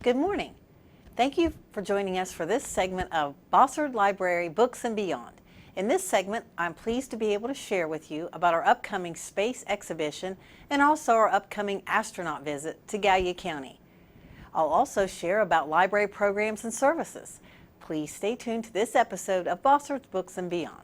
Good morning. Thank you for joining us for this segment of Bossard Library Books and Beyond. In this segment, I'm pleased to be able to share with you about our upcoming space exhibition and also our upcoming astronaut visit to Gale County. I'll also share about library programs and services. Please stay tuned to this episode of Bossard's Books and Beyond.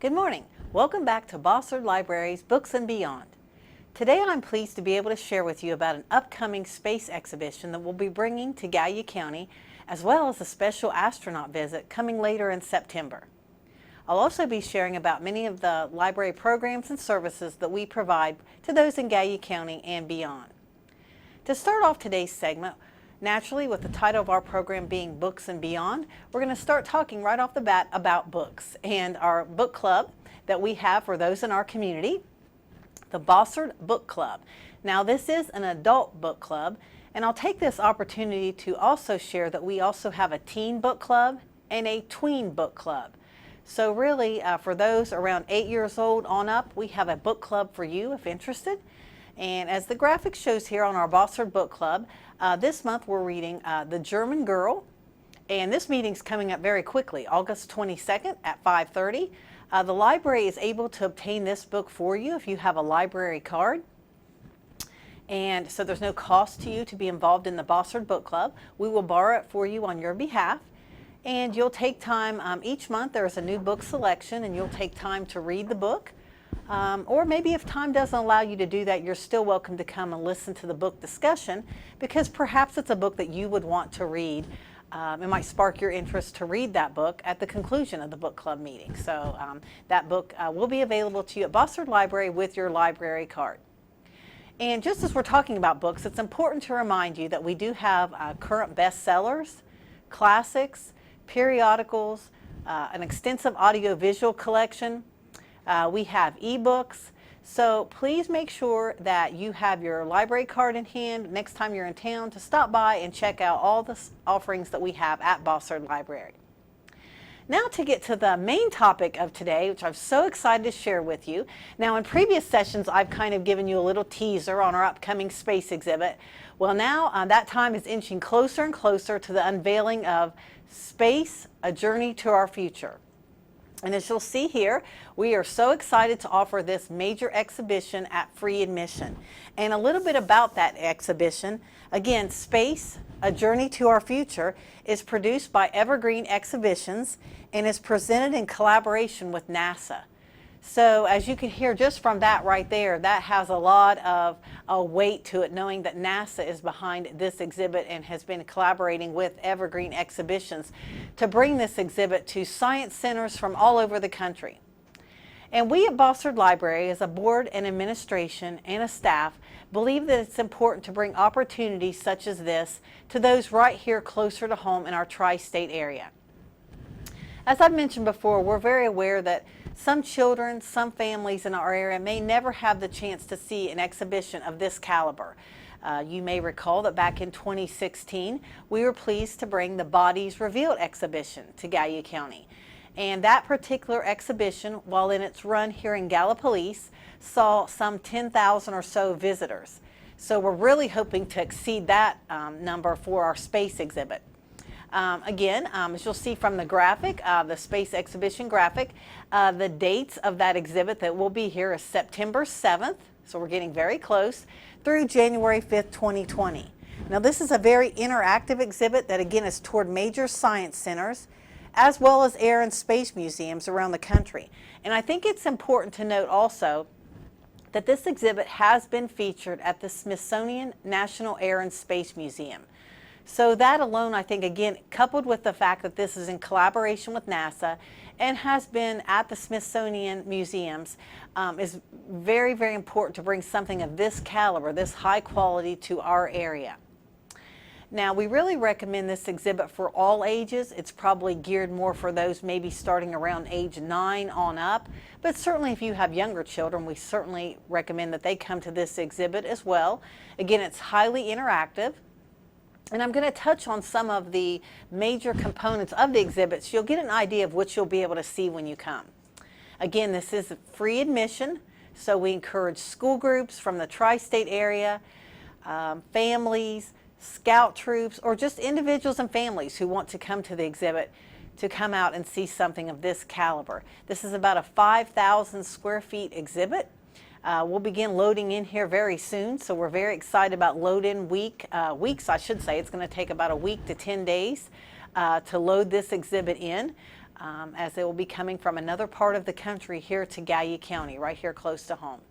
Good morning. Welcome back to Bossard Library's Books and Beyond. Today I'm pleased to be able to share with you about an upcoming space exhibition that we'll be bringing to Gale County, as well as a special astronaut visit coming later in September. I'll also be sharing about many of the library programs and services that we provide to those in Gale County and beyond. To start off today's segment, naturally, with the title of our program being Books and Beyond, we're going to start talking right off the bat about books and our book club that we have for those in our community, the Bossard Book Club. Now, this is an adult book club, and I'll take this opportunity to also share that we also have a teen book club and a tween book club. So really, for those around 8 years old on up, we have a book club for you if interested. And as the graphic shows here on our Bossard Book Club, this month we're reading The German Girl, and this meeting's coming up very quickly, August 22nd at 5:30. The library is able to obtain this book for you if you have a library card, and so there's no cost to you to be involved in the Bossard Book Club. We will borrow it for you on your behalf, and you'll take time each month. There's a new book selection, and you'll take time to read the book. Or maybe if time doesn't allow you to do that, you're still welcome to come and listen to the book discussion, because perhaps it's a book that you would want to read. It might spark your interest to read that book at the conclusion of the book club meeting. So that book will be available to you at Bossard Library with your library card. And just as we're talking about books, it's important to remind you that we do have current bestsellers, classics, periodicals, an extensive audiovisual collection. We have ebooks, so please make sure that you have your library card in hand next time you're in town to stop by and check out all the offerings that we have at Bossard Library. Now to get to the main topic of today, which I'm so excited to share with you. Now, in previous sessions, I've kind of given you a little teaser on our upcoming space exhibit. Well, now that time is inching closer and closer to the unveiling of Space, A Journey to Our Future. And as you'll see here, we are so excited to offer this major exhibition at free admission. And a little bit about that exhibition. Again, Space, A Journey to Our Future is produced by Evergreen Exhibitions and is presented in collaboration with NASA. So as you can hear just from that right there, that has a lot of weight to it, knowing that NASA is behind this exhibit and has been collaborating with Evergreen Exhibitions to bring this exhibit to science centers from all over the country. And we at Bossard Library, as a board and administration and a staff, believe that it's important to bring opportunities such as this to those right here closer to home in our tri-state area. As I've mentioned before, we're very aware that some children, some families in our area may never have the chance to see an exhibition of this caliber. You may recall that back in 2016, we were pleased to bring the Bodies Revealed exhibition to Gale County. And that particular exhibition, while in its run here in Gallipolis, saw some 10,000 or so visitors. So we're really hoping to exceed that number for our space exhibit. Again, as you'll see from the graphic, the space exhibition graphic, the dates of that exhibit that will be here is September 7th, so we're getting very close, through January 5th, 2020. Now, this is a very interactive exhibit that again is toward major science centers as well as air and space museums around the country. And I think it's important to note also that this exhibit has been featured at the Smithsonian National Air and Space Museum. So that alone, I think, again, coupled with the fact that this is in collaboration with NASA and has been at the Smithsonian museums, is very, very important to bring something of this caliber, this high quality, to our area. Now, we really recommend this exhibit for all ages. It's probably geared more for those maybe starting around age 9 on up, but certainly if you have younger children, we certainly recommend that they come to this exhibit as well. Again, it's highly interactive, and I'm going to touch on some of the major components of the exhibit so you'll get an idea of what you'll be able to see when you come. Again, this is free admission, so we encourage school groups from the tri-state area, families, scout troops, or just individuals and families who want to come to the exhibit to come out and see something of this caliber. This is about a 5,000 square feet exhibit. We'll begin loading in here very soon, so we're very excited about load-in weeks, I should say. It's going to take about a week to 10 days to load this exhibit in, as it will be coming from another part of the country here to Gale County, right here close to home.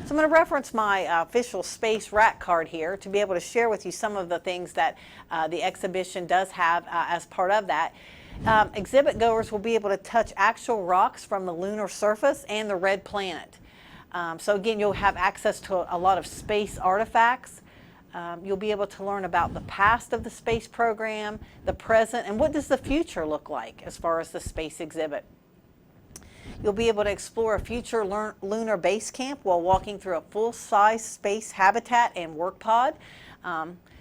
So I'm going to reference my official space rack card here to be able to share with you some of the things that the exhibition does have as part of that. Exhibit goers will be able to touch actual rocks from the lunar surface and the red planet. So again, you'll have access to a lot of space artifacts. You'll be able to learn about the past of the space program, the present, and what does the future look like as far as the space exhibit. You'll be able to explore a future lunar base camp while walking through a full-size space habitat and work pod.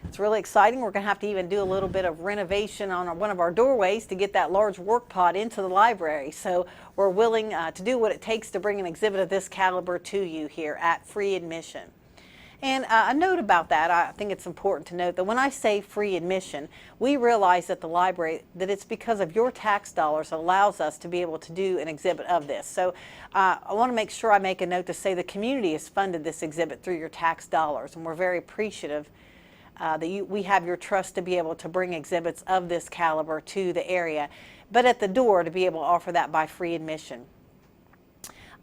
It's really exciting. We're going to have to even do a little bit of renovation on one of our doorways to get that large work pod into the library. So we're willing to do what it takes to bring an exhibit of this caliber to you here at free admission. And a note about that, I think it's important to note that when I say free admission, we realize at the library that it's because of your tax dollars that allows us to be able to do an exhibit of this. So I want to make sure I make a note to say the community has funded this exhibit through your tax dollars, and we're very appreciative that we have your trust to be able to bring exhibits of this caliber to the area, but at the door to be able to offer that by free admission.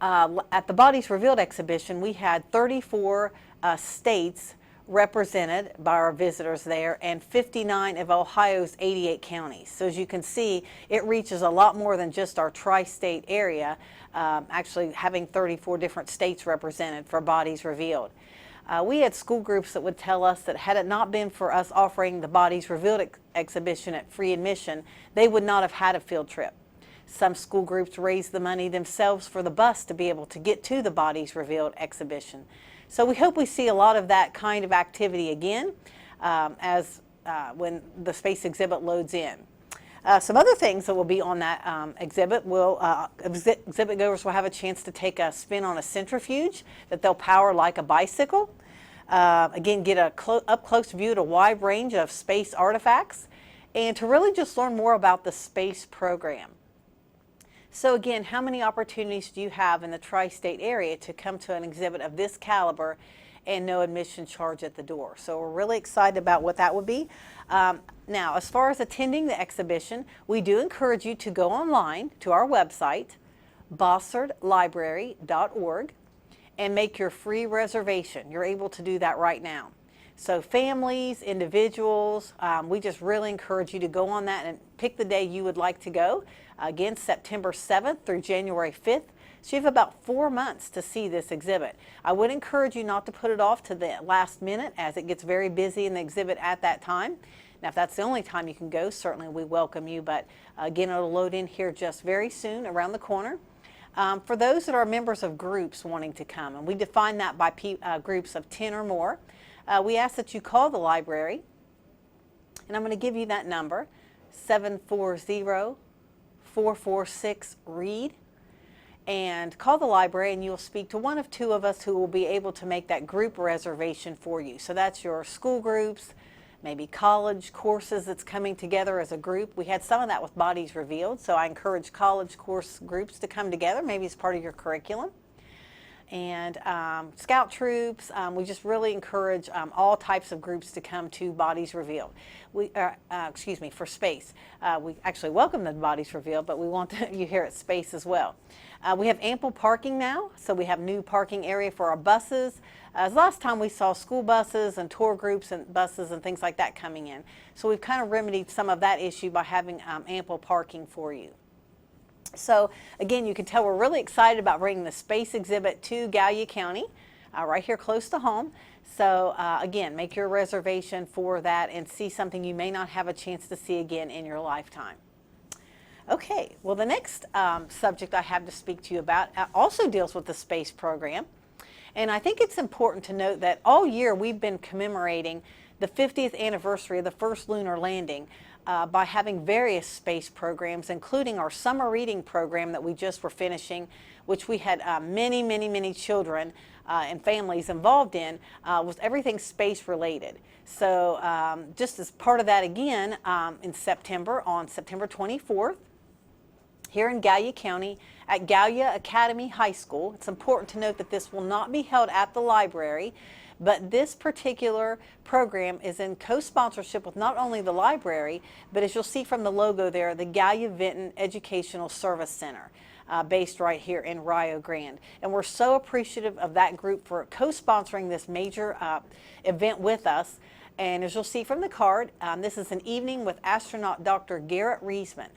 At the Bodies Revealed exhibition, we had 34 states represented by our visitors there, and 59 of Ohio's 88 counties. So as you can see, it reaches a lot more than just our tri-state area, actually having 34 different states represented for Bodies Revealed. We had school groups that would tell us that had it not been for us offering the Bodies Revealed exhibition at free admission, they would not have had a field trip. Some school groups raised the money themselves for the bus to be able to get to the Bodies Revealed exhibition. So we hope we see a lot of that kind of activity again when the space exhibit loads in. Some other things that will be on that exhibit exhibit goers will have a chance to take a spin on a centrifuge that they'll power like a bicycle. Again, get a up-close view at a wide range of space artifacts, and to really just learn more about the space program. So again, how many opportunities do you have in the tri-state area to come to an exhibit of this caliber and no admission charge at the door? So we're really excited about what that would be. Now, as far as attending the exhibition, we do encourage you to go online to our website, bossardlibrary.org, and make your free reservation. You're able to do that right now. So families, individuals, we just really encourage you to go on that and pick the day you would like to go. Again, September 7th through January 5th. So you have about 4 months to see this exhibit. I would encourage you not to put it off to the last minute, as it gets very busy in the exhibit at that time. Now, if that's the only time you can go, certainly we welcome you, but again, it'll load in here just very soon around the corner. For those that are members of groups wanting to come, and we define that by groups of 10 or more, we ask that you call the library, and I'm going to give you that number, 740-446-READ, and call the library and you'll speak to one of 2 of us who will be able to make that group reservation for you. So that's your school groups, maybe college courses that's coming together as a group. We had some of that with Bodies Revealed, so I encourage college course groups to come together, maybe as part of your curriculum. and scout troops. We just really encourage all types of groups to come to Bodies Revealed. For space. We actually welcome the Bodies Revealed, but we want you here at space as well. We have ample parking now, so we have new parking area for our buses. Last time we saw school buses and tour groups and buses and things like that coming in. So we've kind of remedied some of that issue by having ample parking for you. So again, you can tell we're really excited about bringing the space exhibit to Gallia County, right here close to home. So again, make your reservation for that and see something you may not have a chance to see again in your lifetime. Okay, well, the next subject I have to speak to you about also deals with the space program. And I think it's important to note that all year we've been commemorating the 50th anniversary of the first lunar landing by having various space programs, including our summer reading program that we just were finishing, which we had many children and families involved in, was everything space related. So just as part of that again, in September, on September 24th, here in Gallia County at Gallia Academy High School. It's important to note that this will not be held at the library, but this particular program is in co-sponsorship with not only the library, but as you'll see from the logo there, the Gallia Vinton Educational Service Center, based right here in Rio Grande. And we're so appreciative of that group for co-sponsoring this major event with us. And as you'll see from the card, this is an evening with astronaut Dr. Reidman.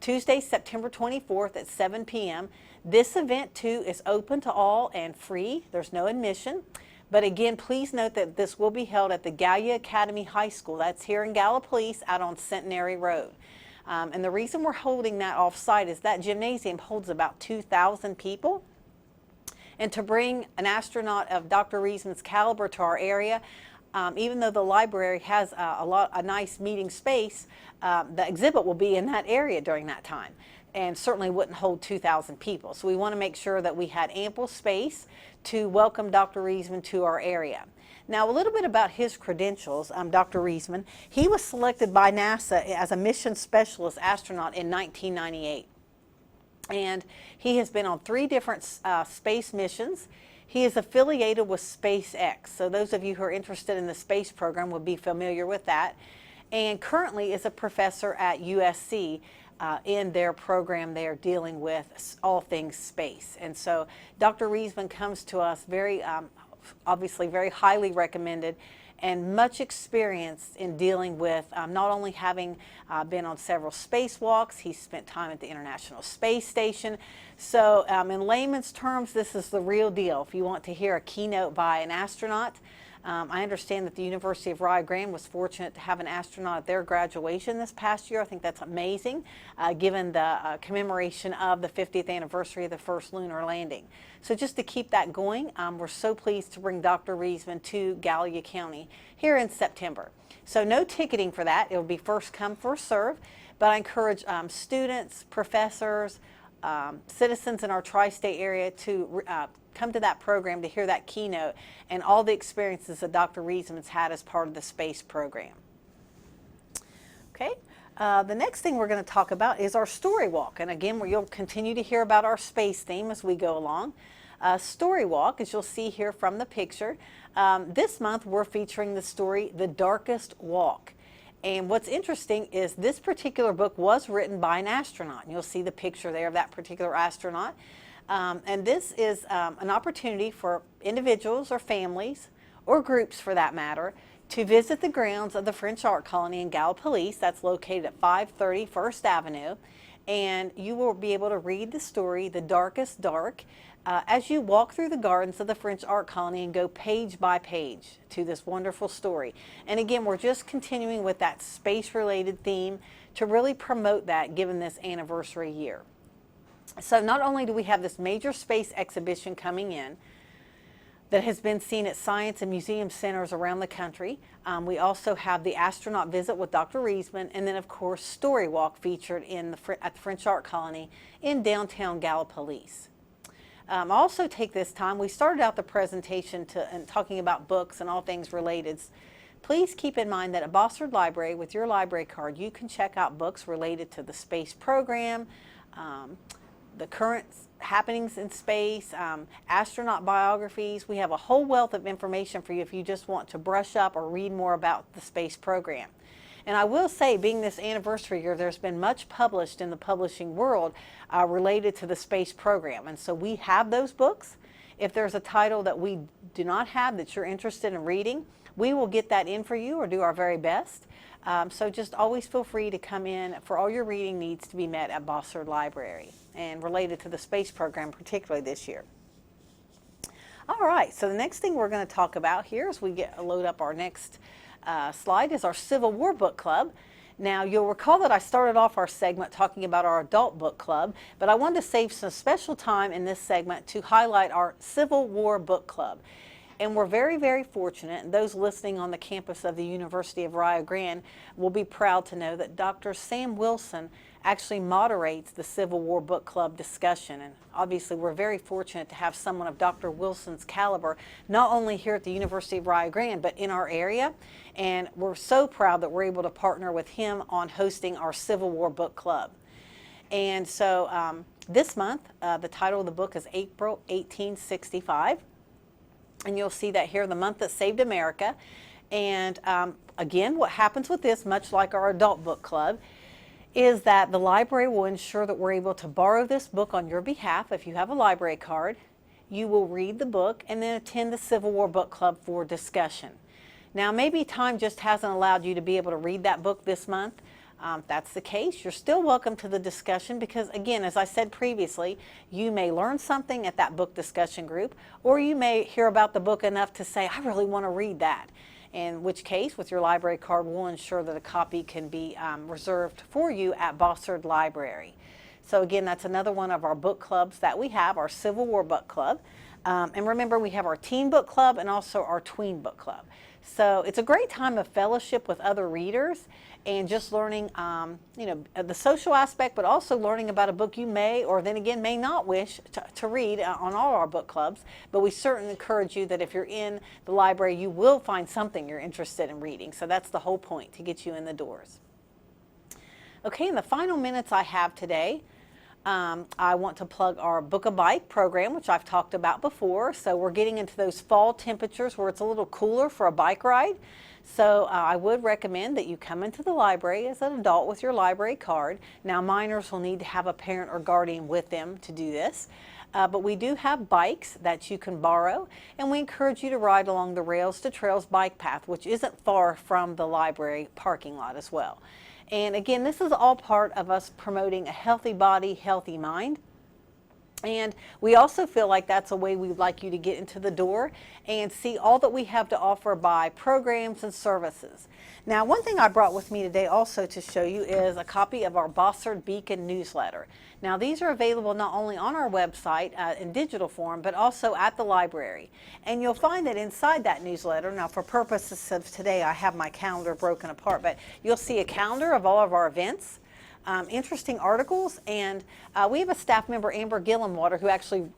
Tuesday, September 24th at 7 p.m. This event too is open to all and free. There's no admission. But again, please note that this will be held at the Gallia Academy High School. That's here in Gallipolis out on Centenary Road. And the reason we're holding that off-site is that gymnasium holds about 2,000 people. And to bring an astronaut of Dr. Reidman's caliber to our area, even though the library has a nice meeting space, the exhibit will be in that area during that time and certainly wouldn't hold 2,000 people. So we want to make sure that we had ample space to welcome Dr. Reidman to our area. Now, a little bit about his credentials, Dr. Reidman. He was selected by NASA as a mission specialist astronaut in 1998. And he has been on 3 different space missions. He is affiliated with SpaceX, so those of you who are interested in the space program will be familiar with that, and currently is a professor at USC in their program there dealing with all things space. And so Dr. Reidman comes to us very, obviously very highly recommended and much experienced in dealing with not only having been on several spacewalks, he's spent time at the International Space Station. So in layman's terms, this is the real deal. If you want to hear a keynote by an astronaut, I understand that the University of Rio Grande was fortunate to have an astronaut at their graduation this past year. I think that's amazing, given the commemoration of the 50th anniversary of the first lunar landing. So just to keep that going, we're so pleased to bring Dr. Reidman to Gallia County here in September. So no ticketing for that. It will be first come, first serve. But I encourage students, professors, citizens in our tri-state area to come to that program to hear that keynote and all the experiences that Dr. Reidman's had as part of the space program. Okay, the next thing we're going to talk about is our story walk. And again, you'll continue to hear about our space theme as we go along. Story walk, as you'll see here from the picture, this month we're featuring the story, The Darkest Walk. And what's interesting is this particular book was written by an astronaut. And you'll see the picture there of that particular astronaut. And this is an opportunity for individuals or families, or groups for that matter, to visit the grounds of the French art colony in Gallipolis. That's located at 530 First Avenue. And you will be able to read the story, The Darkest Dark, as you walk through the gardens of the French art colony and go page by page to this wonderful story. And again, we're just continuing with that space-related theme to really promote that given this anniversary year. So not only do we have this major space exhibition coming in that has been seen at science and museum centers around the country, we also have the astronaut visit with Dr. Reidman, and then of course Story Walk featured at the French Art Colony in downtown Gallipolis. Also take this time, we started out the presentation and talking about books and all things related. Please keep in mind that at Bossard Library, with your library card, you can check out books related to the space program, the current happenings in space, astronaut biographies. We have a whole wealth of information for you if you just want to brush up or read more about the space program. And I will say, being this anniversary year, there's been much published in the publishing world related to the space program. And so we have those books. If there's a title that we do not have that you're interested in reading, we will get that in for you or do our very best. So just always feel free to come in for all your reading needs to be met at Bossard Library and related to the space program, particularly this year. All right, so the next thing we're going to talk about here as we load up our next slide is our Civil War Book Club. Now, you'll recall that I started off our segment talking about our adult book club, but I wanted to save some special time in this segment to highlight our Civil War Book Club. And we're very, very fortunate, and those listening on the campus of the University of Rio Grande will be proud to know that Dr. Sam Wilson actually moderates the Civil War Book Club discussion. And obviously we're very fortunate to have someone of Dr. Wilson's caliber, not only here at the University of Rio Grande, but in our area. And we're so proud that we're able to partner with him on hosting our Civil War Book Club. And so this month, the title of the book is April 1865. And you'll see that here, the month that saved America. And again, what happens with this, much like our adult book club, is that the library will ensure that we're able to borrow this book on your behalf. If you have a library card, you will read the book and then attend the Civil War Book Club for discussion. Now, maybe time just hasn't allowed you to be able to read that book this month. If that's the case, you're still welcome to the discussion because, again, as I said previously, you may learn something at that book discussion group, or you may hear about the book enough to say, I really want to read that. In which case, with your library card, we'll ensure that a copy can be reserved for you at Bossard Library. So again, that's another one of our book clubs that we have, our Civil War Book Club. And remember, we have our Teen Book Club and also our Tween Book Club. So it's a great time of fellowship with other readers and just learning, the social aspect, but also learning about a book you may, or then again, may not wish to read on all our book clubs. But we certainly encourage you that if you're in the library, you will find something you're interested in reading. So that's the whole point, to get you in the doors. Okay, in the final minutes I have today, I want to plug our Book a Bike program, which I've talked about before. So we're getting into those fall temperatures where it's a little cooler for a bike ride. So I would recommend that you come into the library as an adult with your library card. Now, minors will need to have a parent or guardian with them to do this. But we do have bikes that you can borrow, and we encourage you to ride along the Rails to Trails bike path, which isn't far from the library parking lot as well. And again, this is all part of us promoting a healthy body, healthy mind. And we also feel like that's a way we'd like you to get into the door and see all that we have to offer by programs and services. Now, one thing I brought with me today also to show you is a copy of our Bossard Beacon newsletter. Now, these are available not only on our website in digital form, but also at the library. And you'll find that inside that newsletter, now for purposes of today, I have my calendar broken apart, but you'll see a calendar of all of our events. Interesting articles, and we have a staff member, Amber Gillenwater, who actually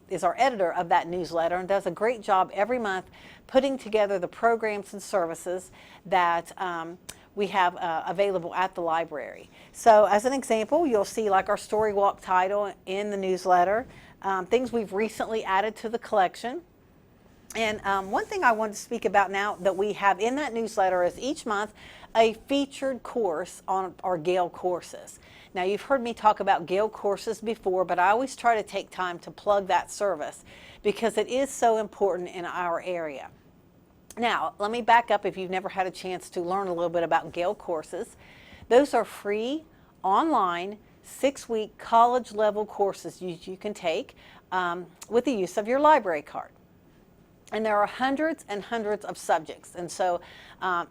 is our editor of that newsletter and does a great job every month putting together the programs and services that we have available at the library. So as an example, you'll see like our Story Walk title in the newsletter, things we've recently added to the collection. And one thing I wanted to speak about now that we have in that newsletter is each month a featured course on our Gale Courses. Now, you've heard me talk about Gale Courses before, but I always try to take time to plug that service because it is so important in our area. Now, let me back up if you've never had a chance to learn a little bit about Gale Courses. Those are free, online, 6-week college-level courses you can take with the use of your library card. And there are hundreds and hundreds of subjects. And so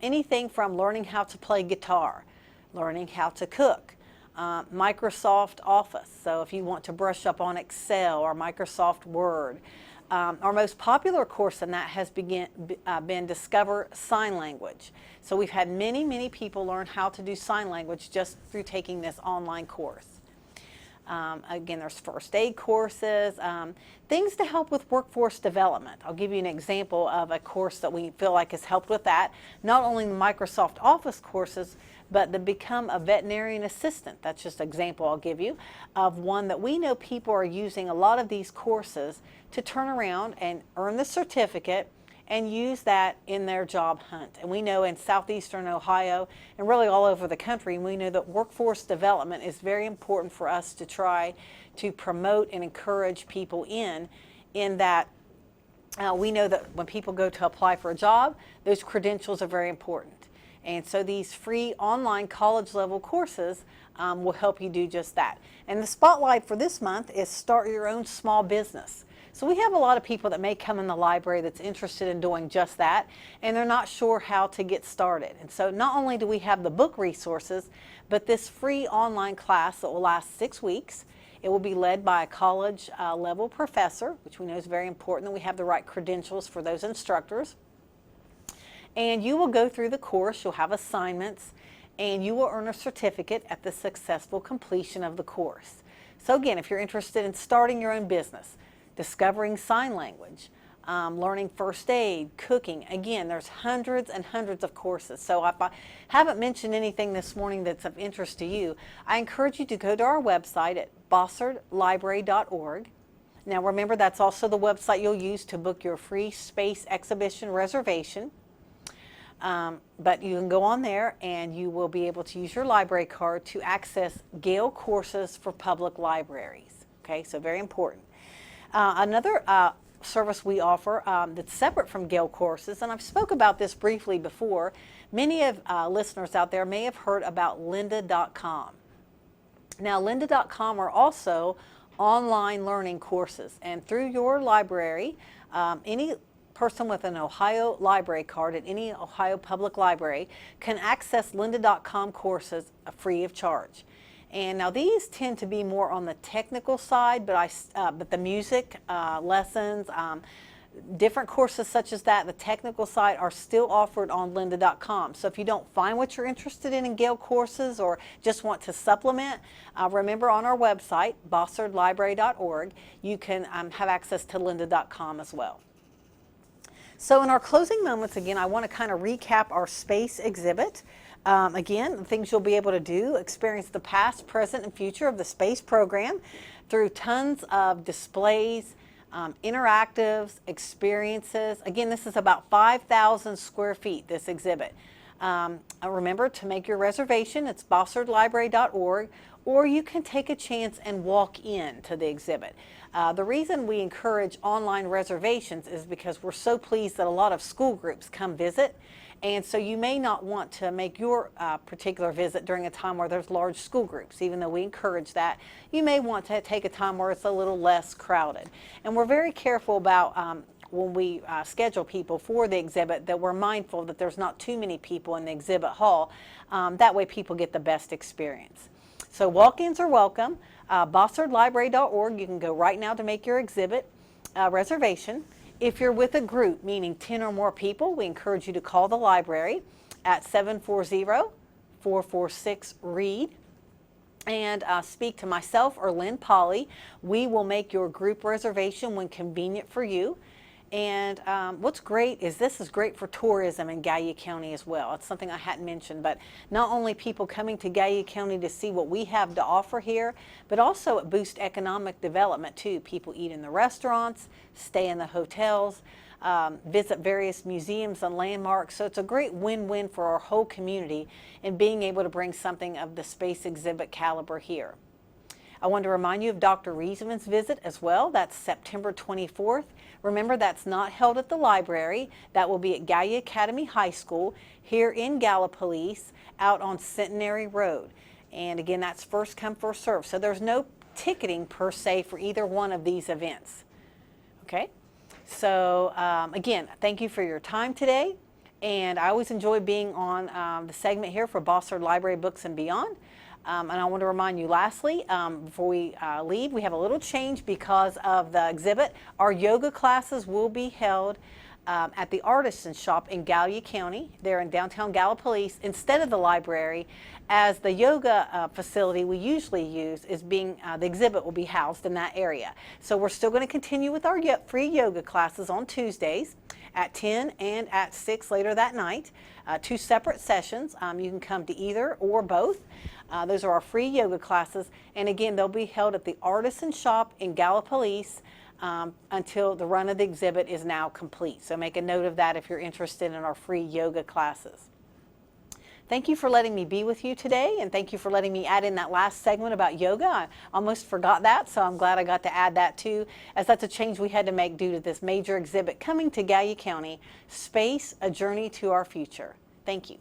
anything from learning how to play guitar, learning how to cook, Microsoft Office. So if you want to brush up on Excel or Microsoft Word. Our most popular course in that has been Discover Sign Language. So we've had many, many people learn how to do sign language just through taking this online course. Again, there's first aid courses, things to help with workforce development. I'll give you an example of a course that we feel like has helped with that. Not only the Microsoft Office courses, but the Become a Veterinarian Assistant. That's just an example I'll give you of one that we know people are using a lot of these courses to turn around and earn the certificate and use that in their job hunt. And we know in southeastern Ohio and really all over the country, we know that workforce development is very important for us to try to promote and encourage people in that we know that when people go to apply for a job, those credentials are very important. And so these free online college level courses will help you do just that. And the spotlight for this month is Start Your Own Small Business. So we have a lot of people that may come in the library that's interested in doing just that, and they're not sure how to get started. And so not only do we have the book resources, but this free online class that will last 6 weeks. It will be led by a college level professor, which we know is very important that we have the right credentials for those instructors. And you will go through the course, you'll have assignments, and you will earn a certificate at the successful completion of the course. So again, if you're interested in starting your own business, discovering sign language, learning first aid, cooking, again, there's hundreds and hundreds of courses. So if I haven't mentioned anything this morning that's of interest to you, I encourage you to go to our website at bossardlibrary.org. Now remember, that's also the website you'll use to book your free space exhibition reservation. But you can go on there and you will be able to use your library card to access Gale Courses for public libraries. Okay, so very important. Another service we offer that's separate from Gale Courses, and I've spoke about this briefly before, many of listeners out there may have heard about lynda.com. Now lynda.com are also online learning courses, and through your library, any person with an Ohio library card at any Ohio public library can access lynda.com courses free of charge. And now these tend to be more on the technical side, but the music lessons, different courses such as that, the technical side, are still offered on lynda.com. So if you don't find what you're interested in Gale Courses or just want to supplement, remember on our website, bossardlibrary.org, you can have access to lynda.com as well. So in our closing moments, again, I want to kind of recap our space exhibit. Again, the things you'll be able to do: experience the past, present, and future of the space program through tons of displays, interactives, experiences. Again, this is about 5,000 square feet, this exhibit. Remember to make your reservation. It's bossardlibrary.org, or you can take a chance and walk in to the exhibit. The reason we encourage online reservations is because we're so pleased that a lot of school groups come visit. And so you may not want to make your particular visit during a time where there's large school groups, even though we encourage that. You may want to take a time where it's a little less crowded. And we're very careful about when we schedule people for the exhibit that we're mindful that there's not too many people in the exhibit hall. That way people get the best experience. So walk-ins are welcome. Bossardlibrary.org, you can go right now to make your exhibit reservation. If you're with a group, meaning 10 or more people, we encourage you to call the library at 740-446-READ and speak to myself or Lynn Polly. We will make your group reservation when convenient for you. And what's great is this is great for tourism in Gallia County as well. It's something I hadn't mentioned, but not only people coming to Gallia County to see what we have to offer here, but also it boosts economic development too. People eat in the restaurants, stay in the hotels, visit various museums and landmarks. So it's a great win-win for our whole community in being able to bring something of the space exhibit caliber here. I want to remind you of Dr. Reidman's visit as well. That's September 24th. Remember, that's not held at the library. That will be at Gallia Academy High School here in Gallipolis out on Centenary Road. And again, that's first come, first serve. So there's no ticketing per se for either one of these events. Okay? So again, thank you for your time today. And I always enjoy being on the segment here for Bossard Library Books and Beyond. And I want to remind you lastly, before we leave, we have a little change because of the exhibit. Our yoga classes will be held at the Artisan Shop in Gale County. They're in downtown Gallipolis instead of the library, as the yoga facility we usually use is being, the exhibit will be housed in that area. So we're still going to continue with our free yoga classes on Tuesdays at 10 and at 6 later that night. 2 separate sessions. You can come to either or both. Those are our free yoga classes, and again, they'll be held at the Artisan Shop in Gallipolis until the run of the exhibit is now complete. So make a note of that if you're interested in our free yoga classes. Thank you for letting me be with you today, and thank you for letting me add in that last segment about yoga. I almost forgot that, so I'm glad I got to add that too, as that's a change we had to make due to this major exhibit coming to Gale County, Space, A Journey to Our Future. Thank you.